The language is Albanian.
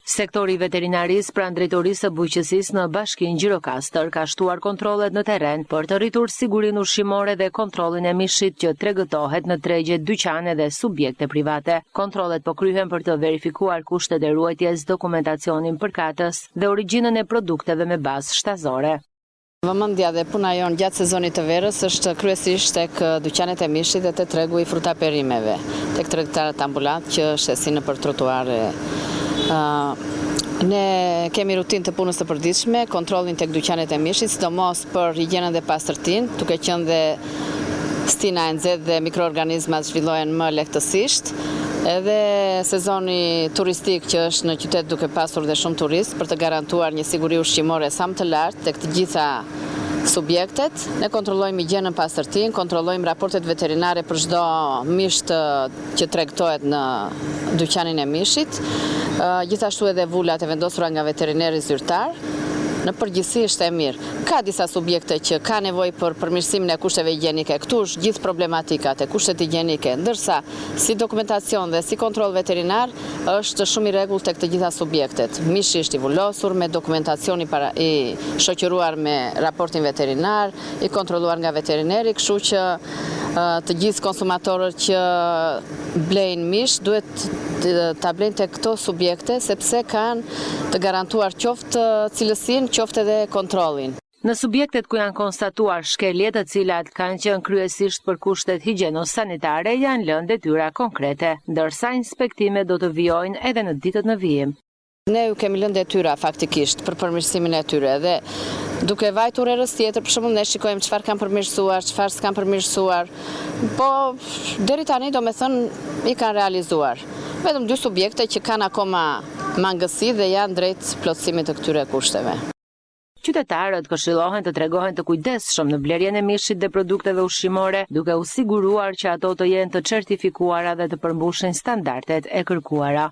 Sektori i veterinarisë pranë drejtorisë së bujqësisë në Bashkinë Gjirokastër ka shtuar kontrollet në terren për të rritur sigurinë ushqimore dhe kontrollin e mishit që tregëtohet në tregje, dyqane dhe subjekte private. Kontrollet po kryhen për të verifikuar kushtet e ruajtjes, dokumentacionin përkatës dhe origjinën e produkteve me bazë shtazore. Vëmendja dhe puna jonë gjatë sezonit të verës është kryesisht tek dyqanet e mishit dhe te tregu i frutaperimeve, tek tregtarët ambulant që shesin nëpër trotuare. Ne kemi rutinë të punës të përditshme, kontrollin tek dyqanet e mishit, sidomos për higjienën dhe pastërtinë, duke qenë dhe stina e nxehtë dhe mikroorganizmat zhvillohen më lehtësisht. Edhe sezoni turistik që është në qytet duke pasur dhe shumë turist për të garantuar një siguri ushqimore sa më të lartë tek të gjitha subjektet, ne kontrollojmë higjienën, pastërtinë, kontrollojmë raportet veterinare për çdo mish që tregtohet në dyqanin e mishit, gjithashtu edhe vulat e vendosura nga veterineri zyrtar. Në përgjithësi është e mirë. Ka disa subjekte që ka nevojë për përmirësimin e kushteve higjienike. Këtu është gjithë problematikat e kushtet higjienike, ndërsa si dokumentacion dhe si kontroll veterinar është shumë i rregullt tek të gjitha subjektet. Mishi është i vulosur me dokumentacion i shoqëruar me raportin veterinar, i kontrolluar nga veterineri, kështu që të gjithë konsumatorët që blejnë mish duhet ta blejnë tek këto subjekte sepse kanë të garantuar qoftë cilësinë, qoftë edhe kontrollin. Në subjektet ku janë konstatuar shkelje të cilat kanë qenë kryesisht për kushtet higjieno-sanitare janë lënë detyra konkrete, ndërsa inspektimet do të vijojnë edhe në ditët në vijim. Ne ju kemi lënë detyra faktikisht për përmirësimin e tyre dhe duke vajtur erës tjetër, për shembull ne shikojmë çfarë kanë përmirësuar, çfarë s'kan përmirësuar, po deri tani domethënë i kanë realizuar. Vetëm 2 subjekte që kanë akoma mangësi dhe janë drejt plotësimit të këtyre kushteve. Qytetarët këshillohen të tregohen të kujdesshëm në blerjen e mishit dhe produkteve ushqimore, duke u siguruar që ato të jenë të certifikuara dhe të përmbushin standardet e kërkuara.